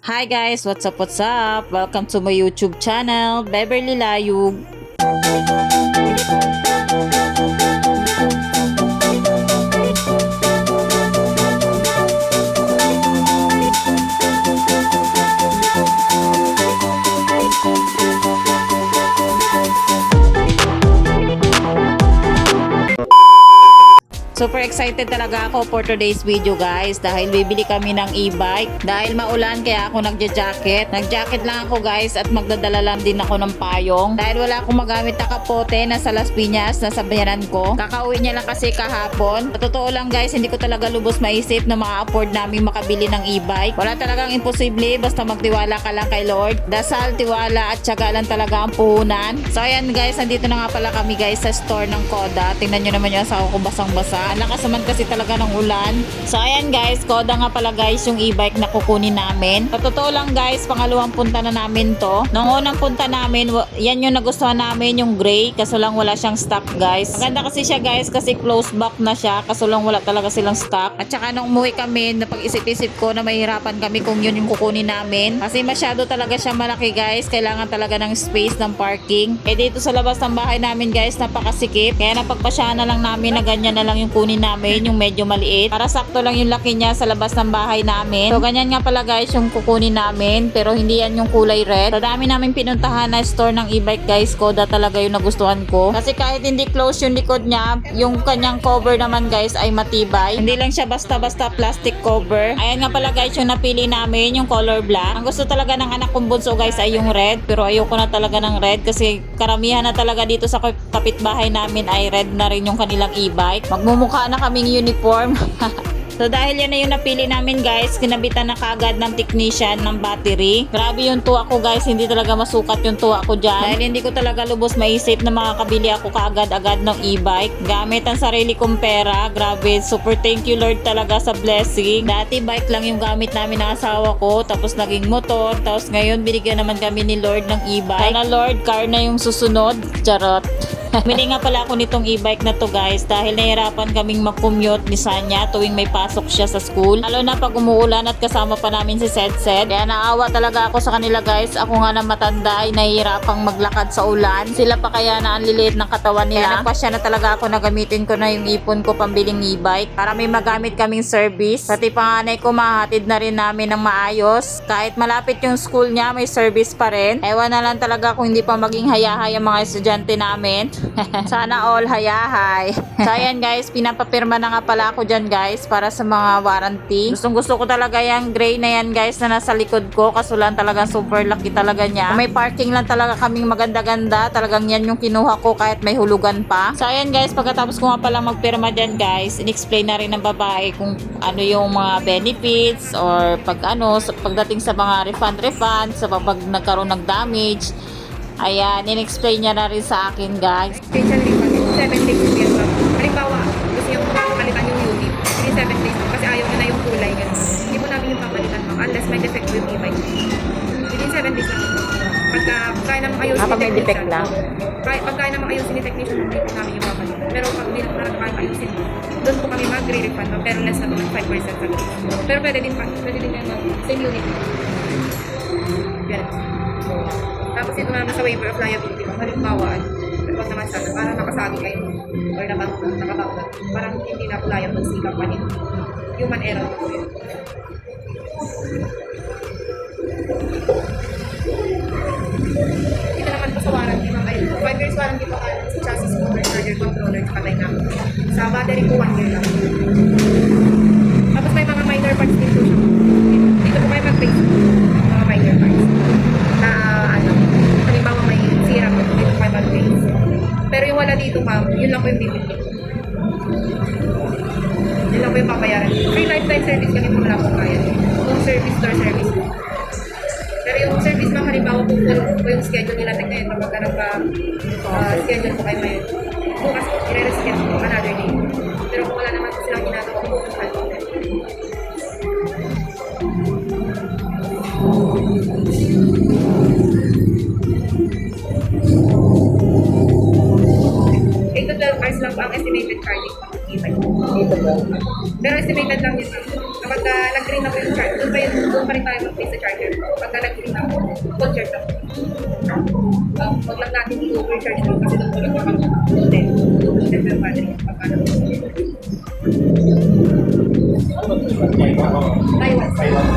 Hi guys, what's up, what's up? Welcome to my YouTube channel, Beverly Layug. Super excited talaga ako for today's video guys dahil bibili kami ng e-bike. Dahil maulan kaya ako nagja-jacket. Nag-jacket lang ako guys at magdadala lang din ako ng payong. Dahil wala akong magamit na kapote na sa Las Piñas na sa bayaran ko. Kakauwi niya lang kasi kahapon. Sa totoo lang guys, hindi ko talaga lubos maisip na ma-afford namin makabili ng e-bike. Wala talagang imposible basta magtiwala ka lang kay Lord. Dasal, tiwala at tiyaga lang talaga ang puhunan. So ayan guys, nandito na nga pala kami guys sa store ng Koda. Tingnan nyo naman yung asawa ko basang-basa. Ang lakas naman kasi talaga ng ulan. So ayan guys, Koda nga pala guys yung e-bike na kukunin namin. Sa totoo lang guys, pangalawang punta na namin to. Nung unang punta namin, yan yung nagustuhan namin, yung gray. Kaso lang wala siyang stock guys. Maganda kasi siya guys kasi close back na siya. Kaso lang wala talaga silang stock. At saka nung umuwi kami, napag-isip-isip ko na mahirapan kami kung yun yung kukunin namin. Kasi masyado talaga siya malaki guys. Kailangan talaga ng space ng parking. Eh dito sa labas ng bahay namin guys, napakasikip. Kaya napagpasyahan na lang namin na ganyan na lang yung kunin namin, yung medyo maliit. Para sakto lang yung laki niya sa labas ng bahay namin. So ganyan nga pala guys yung kukunin namin. Pero hindi yan yung kulay red. Sa dami namin pinuntahan na store ng e-bike guys, Koda talaga yung nagustuhan ko. Kasi kahit hindi close yung likod niya, yung kanyang cover naman guys ay matibay. Hindi lang siya basta-basta plastic cover. Ayan nga pala guys yung napili namin, yung color black. Ang gusto talaga ng anak kong bunso guys ay yung red. Pero ayoko na talaga ng red kasi karamihan na talaga dito sa kapitbahay namin ay red na rin yung kanilang e-bike. Magmumukha na kaming uniform. So dahil yan na yung napili namin guys, kinabitan na kagad ng technician ng battery. Grabe yung tuwa ko guys, hindi talaga masukat yung tuwa ko dyan. Dahil hindi ko talaga lubos maisip na makakabili ako kaagad-agad ng e-bike. Gamit ang sarili kong pera. Grabe, super thank you Lord talaga sa blessing. Dati bike lang yung gamit namin ng asawa ko, tapos naging motor, tapos ngayon binigyan naman kami ni Lord ng e-bike. Sana Lord, car na yung susunod. Charot. Bili nga pala ako nitong e-bike na to guys dahil nahirapan kaming mag-commute ni Sanya tuwing may pasok siya sa school. Lalo na pag umuulan at kasama pa namin si Sed. Kaya naawa talaga ako sa kanila guys. Ako nga na matanda ay nahihirapang maglakad sa ulan. Sila pa kaya na ang liliit ng katawan nila. Kaya nagpasya na talaga ako na gamitin ko na yung ipon ko pambiling e-bike para may magamit kaming service. Pati panganay ko mahatid na rin namin ng maayos. Kahit malapit yung school niya, may service pa rin. Ewan na lang talaga kung hindi pa maging hayahay ang mga estudyante namin. Sana all hayahay. So ayan guys, pinapapirma na nga pala ako dyan guys para sa mga warranty. Gustong gusto ko talaga yung gray na yan guys na nasa likod ko. Kaso lang talagang super laki talaga niya. May parking lang talaga kaming maganda-ganda. Talagang yan yung kinuha ko kahit may hulugan pa. So ayan guys, pagkatapos ko nga pala magpirma dyan guys, in-explain na rin ng babae kung ano yung mga benefits or pagdating sa mga refund sa pag nagkaroon ng damage. Ayan, in-explain niya na rin sa akin guys. Special refund, 7 days po yan ma'am. Halimbawa, gusto niyo papalitan yung unit, 7 days po kasi ayaw niyo na yung kulay. Ganun. Hindi po namin yung papalitan ma'am, unless may defect po yung e-bike. Within 7 days lang po. Pagka kaya namang ayusin ni may defect technician. lang? Pag kaya namang ayusin ni technician, hindi po namin yung papalitan. Pero pag hindi naman kaya ayusin, doon po kami mag-refund ma'am, pero less na 5% sa gross. Pero pwede din yan ma'am, same unit. Ganun. Tapos ito naman sa waiver of liability, halimbawa, report naman sana, para nakasagi kayo or nakabawag. Parang hindi na po liable si company. Human error na po yun. Ito naman po sa warranty, mga kayo. 5 years warranty po kayo sa chassis cover, charger controller, patay na po. Sa battery po 1 year lang. Tapos may mga minor parts din po siya. Dito po kayo mag-face mga minor parts. Na halimbawa may sira po dito kayo mag-face. Pero yung wala dito ma'am, yun lang po yung bibili. Yun lang po yung papayaran. Free lifetime service kasi po wala po kaya. Kung service store service po. Pero yung service ma'am, halimbawa po po yung schedule nila. Tignan yun kapag schedule po kayo ngayon. Bukas po, i-reschedule po another day. Pero kung wala naman po silang ginagawa po, hours lang po ang estimated charging. Pero estimated lang yun. Kapag nag-green na po yung charger, doon pa rin tayo mag-place sa charger. Pagka nag-green na po, full charge na po. Huwag lang natin i-overcharge mo kasi doon po nagkakang-loaded. Loaded po yung battery. Taiwan.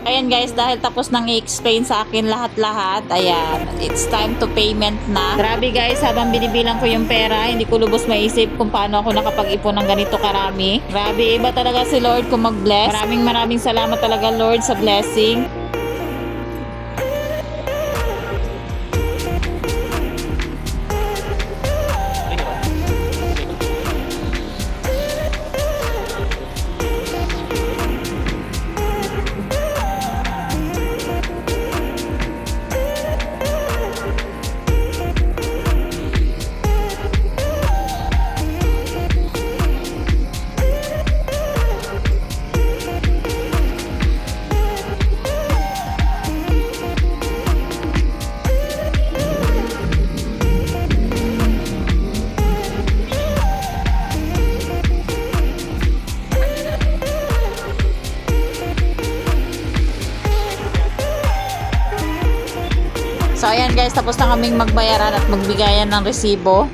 Ayan guys, dahil tapos nang i-explain sa akin lahat-lahat, ayan, it's time to payment na. Grabe guys, habang binibilang ko yung pera, hindi ko lubos maisip kung paano ako nakapag-ipon ng ganito karami. Grabe, iba talaga si Lord kung mag-bless. Maraming salamat talaga Lord sa blessing. So ayan guys, tapos na kaming magbayaran at magbigayan ng resibo.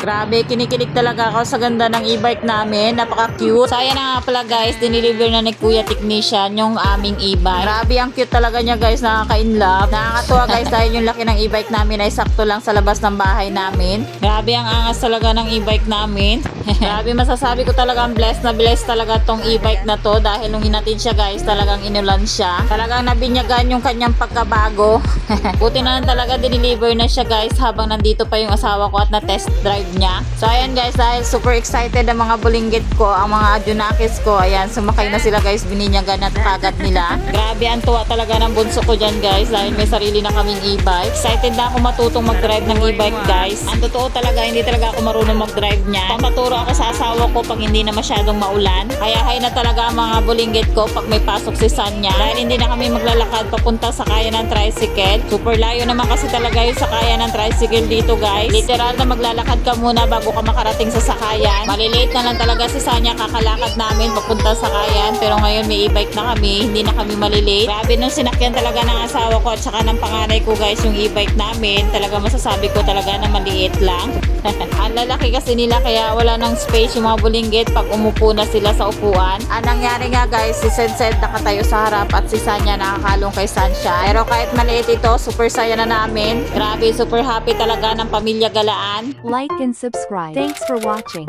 Grabe, kinikilig talaga ako sa ganda ng e-bike namin. Napaka-cute. So, ayan na nga pala guys, diniliver na ni Kuya Technician yung aming e-bike. Grabe, ang cute talaga niya guys, nakaka-inlove. Nakakatuwa guys dahil yung laki ng e-bike namin ay sakto lang sa labas ng bahay namin. Grabe, ang angas talaga ng e-bike namin. Grabe, masasabi ko talagang blessed na blessed talaga tong e-bike na to dahil nung hinatid siya guys, talagang inulan siya. Talagang nabinyagan yung kanyang pagkabago. Buti na lang talaga diniliver na siya guys habang nandito pa yung asawa ko at na-test drive niya. So ayan guys, dahil super excited ang mga bulinggit ko, ang mga Junakis ko, ayan, sumakay na sila guys, bininyagan at kagad nila. Grabe, ang tuwa talaga ng bunso ko dyan guys dahil may sarili na kaming e-bike. Excited na ako matutong mag-drive ng e-bike guys. Ang totoo talaga, hindi talaga ako marunong mag-drive niya. Pampaturo ako sa asawa ko pag hindi na masyadong maulan. Kaya hay na talaga ang mga bulinggit ko pag may pasok si Sanya. Dahil hindi na kami maglalakad papunta sa kaya ng tricycle. Super layo naman kasi talaga yung sakaya ng tricycle dito guys. Literal na maglalakad ka muna bago ka makarating sa sakayan. Malilate na lang talaga si Sanya, kakalakad namin papunta sa sakayan. Pero ngayon may e-bike na kami, hindi na kami malilate. Grabe, nung sinakyan talaga ng asawa ko at saka ng panganay ko guys yung e-bike namin, talaga masasabi ko talaga na maliit lang. Ang lalaki kasi nila kaya wala nang space yung mga bulinggit pag umupo na sila sa upuan. Ang nangyari nga guys, si Sensed nakatayo sa harap at si Sanya nakakalong kay Sansha. Pero kahit maliit ito, super saya na namin. Grabe, super happy talaga ng pamilya Galaan. Like and subscribe. Thanks for watching.